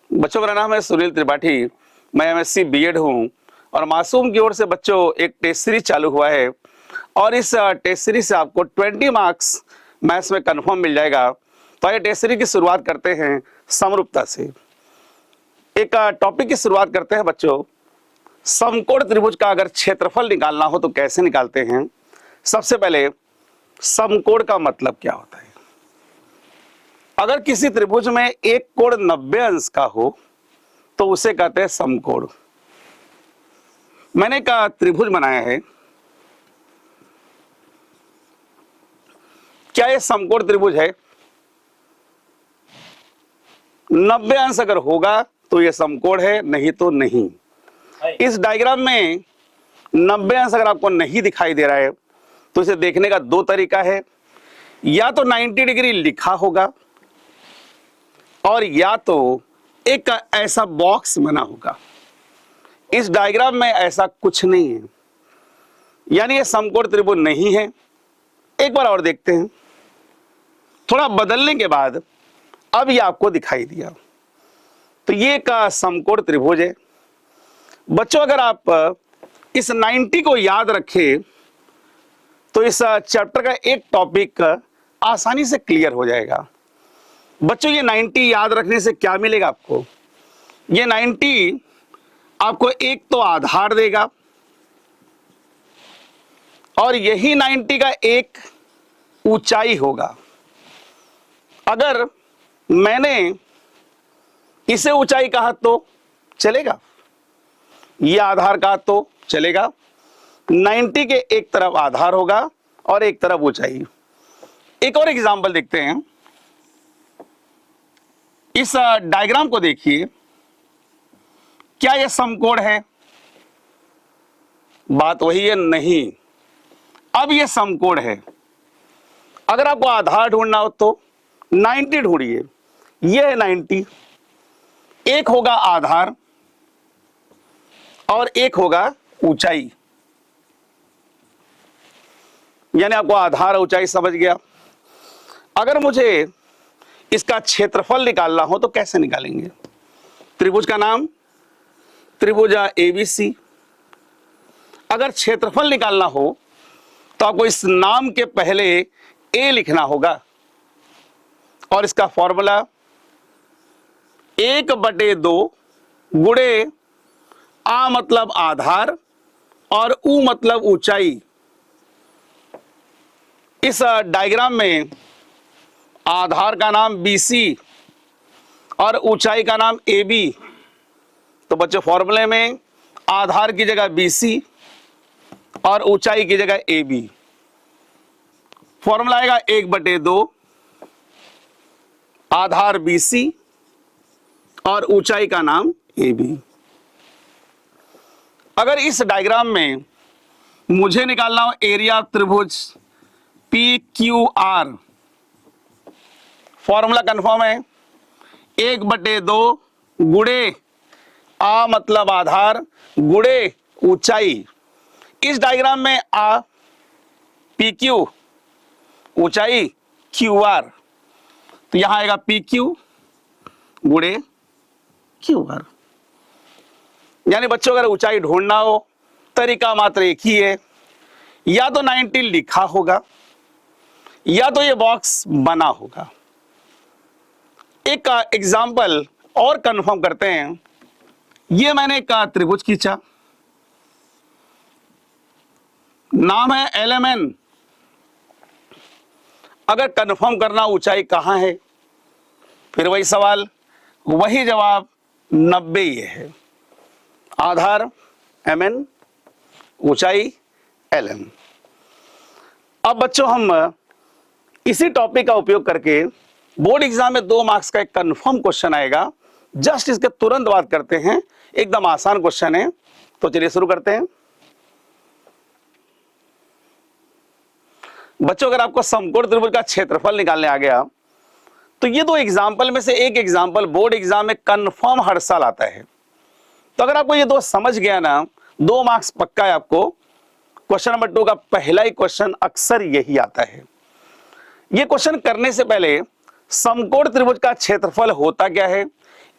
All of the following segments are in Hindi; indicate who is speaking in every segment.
Speaker 1: बच्चों, मेरा नाम है सुनील त्रिपाठी। मैं एमएससी बीएड हूँ और मासूम की ओर से बच्चों एक टेस्ट सीरीज चालू हुआ है और इस टेस्ट सीरीज से आपको 20 मार्क्स मैथ्स में कंफर्म मिल जाएगा। तो आइए टेस्ट सीरीज की शुरुआत करते हैं समरूपता से। एक टॉपिक की शुरुआत करते हैं बच्चों। समकोण त्रिभुज का अगर क्षेत्रफल निकालना हो तो कैसे निकालते हैं। सबसे पहले समकोण का मतलब क्या होता है। अगर किसी त्रिभुज में एक कोण 90 अंश का हो तो उसे कहते हैं समकोण। मैंने एक त्रिभुज बनाया है। क्या यह समकोण त्रिभुज है? 90 अंश अगर होगा तो यह समकोण है, नहीं तो नहीं। इस डायग्राम में 90 अंश अगर आपको नहीं दिखाई दे रहा है तो इसे देखने का दो तरीका है। या तो 90 डिग्री लिखा होगा और या तो एक ऐसा बॉक्स बना होगा। इस डायग्राम में ऐसा कुछ नहीं है, यानी यह समकोण त्रिभुज नहीं है। एक बार और देखते हैं। थोड़ा बदलने के बाद अब यह आपको दिखाई दिया। तो ये एक समकोण त्रिभुज है। बच्चों, अगर आप इस 90 को याद रखें तो इस चैप्टर का एक टॉपिक आसानी से क्लियर हो जाएगा। बच्चों, ये 90 याद रखने से क्या मिलेगा आपको? ये 90 आपको एक तो आधार देगा और यही 90 का एक ऊंचाई होगा। अगर मैंने इसे ऊंचाई कहा तो चलेगा, यह आधार कहा तो चलेगा। 90 के एक तरफ आधार होगा और एक तरफ ऊंचाई। एक और एग्जांपल देखते हैं। इस डायग्राम को देखिए। क्या यह समकोण है? बात वही है, नहीं। अब यह समकोण है। अगर आपको आधार ढूंढना हो तो 90 ढूंढिए। यह है 90। एक होगा आधार और एक होगा ऊंचाई, यानी आपको आधार ऊंचाई समझ गया। अगर मुझे इसका क्षेत्रफल निकालना हो तो कैसे निकालेंगे? त्रिभुज का नाम त्रिभुज एबीसी। अगर क्षेत्रफल निकालना हो तो आपको इस नाम के पहले ए लिखना होगा और इसका फॉर्मूला 1/2 गुणे आ मतलब आधार और ऊ मतलब ऊंचाई। इस डायग्राम में आधार का नाम BC और ऊंचाई का नाम AB। तो बच्चों, फॉर्मूले में आधार की जगह BC और ऊंचाई की जगह AB। फॉर्मूला आएगा 1/2 आधार BC और ऊंचाई का नाम AB। अगर इस डायग्राम में मुझे निकालना हो एरिया त्रिभुज PQR, फॉर्मूला कंफर्म है 1/2 गुणे आ मतलब आधार गुणे ऊंचाई। इस डायग्राम में आ PQ, ऊंचाई QR, तो यहां आएगा PQ गुणे QR। यानी बच्चों, अगर ऊंचाई ढूंढना हो तरीका मात्र एक ही है। या तो 90 लिखा होगा या तो ये बॉक्स बना होगा। एक एग्जाम्पल और कंफर्म करते हैं। ये मैंने एक त्रिभुज खींचा, नाम है LMN। अगर कंफर्म करना ऊंचाई कहां है, फिर वही सवाल, वही जवाब 90 ये है। आधार MN, ऊंचाई LM। अब बच्चों, हम इसी टॉपिक का उपयोग करके बोर्ड एग्जाम में 2 मार्क्स का एक कंफर्म क्वेश्चन आएगा। जस्ट इसके तुरंत बात करते हैं। एकदम आसान क्वेश्चन है, तो चलिए शुरू करते हैं। बच्चों, अगर आपको समकोण त्रिभुज का क्षेत्रफल निकालने आ गया तो ये 2 एग्जाम्पल में से एक एग्जाम्पल बोर्ड एग्जाम में कंफर्म हर साल आता है। तो अगर आपको ये 2 समझ गया ना, 2 मार्क्स पक्का है आपको। क्वेश्चन नंबर 2 का पहला ही क्वेश्चन अक्सर यही आता है। ये क्वेश्चन करने से पहले समकोण त्रिभुज का क्षेत्रफल होता क्या है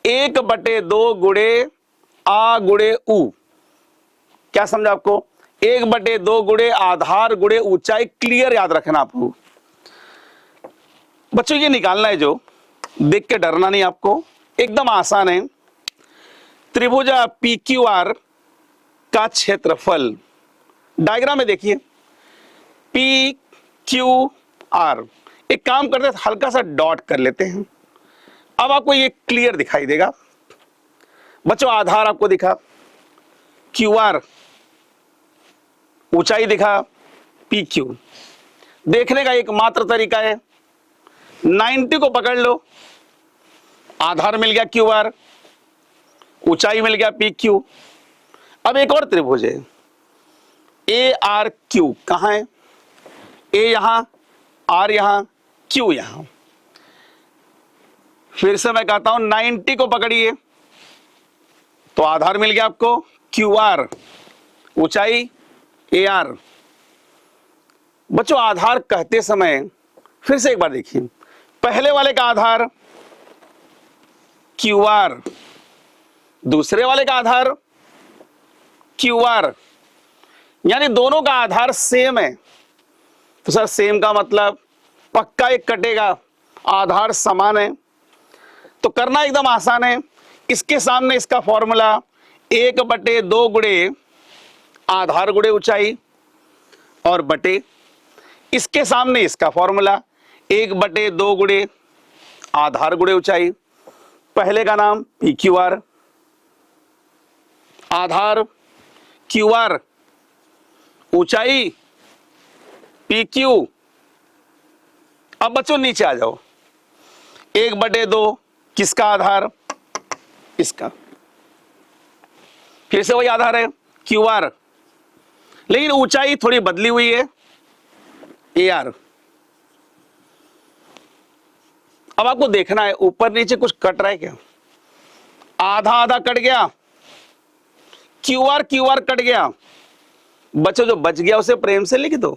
Speaker 1: 1/2 गुणे आ गुणे ऊ। क्या समझा आपको? 1/2 गुणे आधार गुणे ऊंचाई। क्लियर याद रखना आपको बच्चों, ये निकालना है जो, देख के डरना नहीं आपको, एकदम आसान है। त्रिभुज PQR का क्षेत्रफल, डायग्राम में देखिए PQR। एक काम करते हैं, हल्का सा डॉट कर लेते हैं। अब आपको ये क्लियर दिखाई देगा बच्चों। आधार आपको दिखा QR, ऊंचाई दिखा PQ। देखने का एकमात्र तरीका है 90 को पकड़ लो, आधार मिल गया QR, ऊंचाई मिल गया PQ। अब एक और त्रिभुज है ARQ। कहां है? A यहां, R यहां, Q यहां। फिर से मैं कहता हूं 90 को पकड़िए, तो आधार मिल गया आपको QR, ऊंचाई AR। बच्चों आधार कहते समय फिर से एक बार देखिए, पहले वाले का आधार QR, दूसरे वाले का आधार QR, यानी दोनों का आधार सेम है। तो सर सेम का मतलब पक्का एक कटेगा, आधार समान है। तो करना एकदम आसान है, इसके सामने इसका फॉर्मूला 1/2 गुणे आधार गुणे ऊंचाई, और बटे इसके सामने इसका फॉर्मूला 1/2 गुणे आधार गुणे ऊंचाई। पहले का नाम PQR, आधार QR, ऊंचाई PQ। अब बच्चों नीचे आ जाओ, 1/2 किसका आधार? इसका। फिर से वही आधार है QR, लेकिन ऊंचाई थोड़ी बदली हुई है AR। अब आपको देखना है ऊपर नीचे कुछ कट रहा है क्या? आधा आधा कट गया, QR कट गया। बच्चों जो बच गया उसे प्रेम से लिख दो।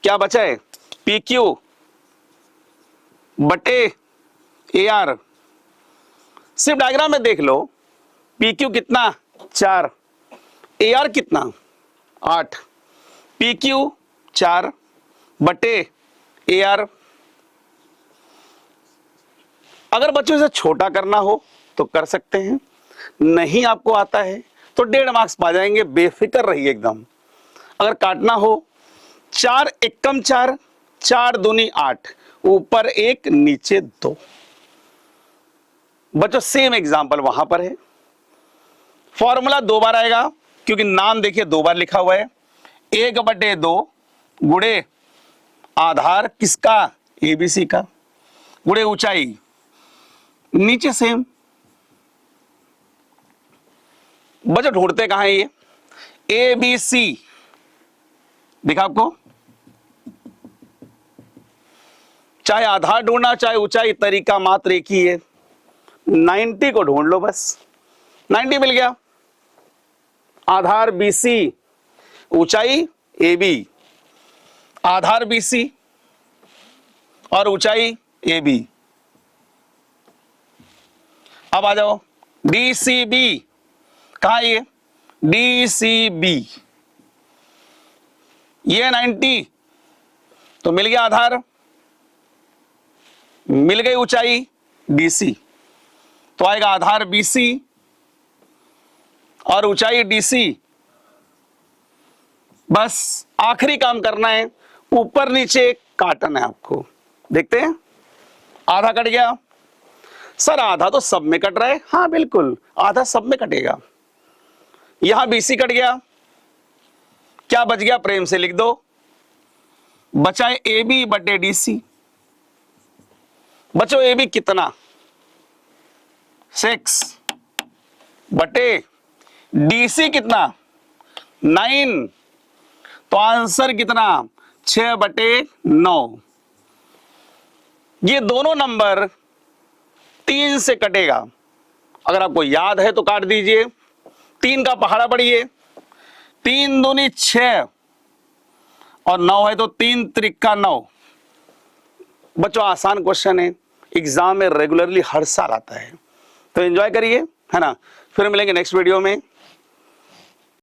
Speaker 1: क्या बचा है? PQ बटे AR। सिर्फ डायग्राम में देख लो, PQ कितना? 4, AR कितना? 8। PQ 4 बटे AR। अगर बच्चों इसे छोटा करना हो तो कर सकते हैं, नहीं आपको आता है तो 1.5 मार्क्स पा जाएंगे, बेफिक्र रहिए एकदम। अगर काटना हो 4 एकम 4, 4 दूनी 8, ऊपर 1 नीचे 2। बच्चों सेम एग्जांपल वहां पर है, फॉर्मूला 2 बार आएगा क्योंकि नाम देखिए 2 बार लिखा हुआ है। 1/2 गुणे आधार किसका? ABC का, गुणे ऊंचाई, नीचे सेम। बच्चों ढूंढते कहां है ये? ABC दिखा आपको, चाहे आधार ढूंढना चाहे ऊंचाई, तरीका मात्र एक ही है। 90 को ढूंढ लो बस। 90 मिल गया, आधार BC, ऊंचाई AB, आधार BC और ऊंचाई AB। अब आ जाओ DCB। कहां ये? DCB, ये 90, तो मिल गया आधार, मिल गई ऊंचाई BC, तो आएगा आधार BC और ऊंचाई DC। बस आखिरी काम करना है, ऊपर नीचे काटना है आपको। देखते हैं, आधा कट गया। सर आधा तो सब में कट रहा है। हाँ बिल्कुल, आधा सब में कटेगा। यहां BC कट गया, क्या बच गया? प्रेम से लिख दो, बचा है AB बटे DC। बचो AB कितना? 6 बटे DC कितना? 9। तो आंसर कितना? 6/9। ये दोनों नंबर 3 से कटेगा। अगर आपको याद है तो काट दीजिए। 3 का पहाड़ा पढ़िए, 3 दूनी 6 और 9 है तो 3 त्रिका 9। बच्चों आसान क्वेश्चन है, एग्जाम में रेगुलरली हर साल आता है। तो एंजॉय करिए, है ना। फिर मिलेंगे नेक्स्ट वीडियो में।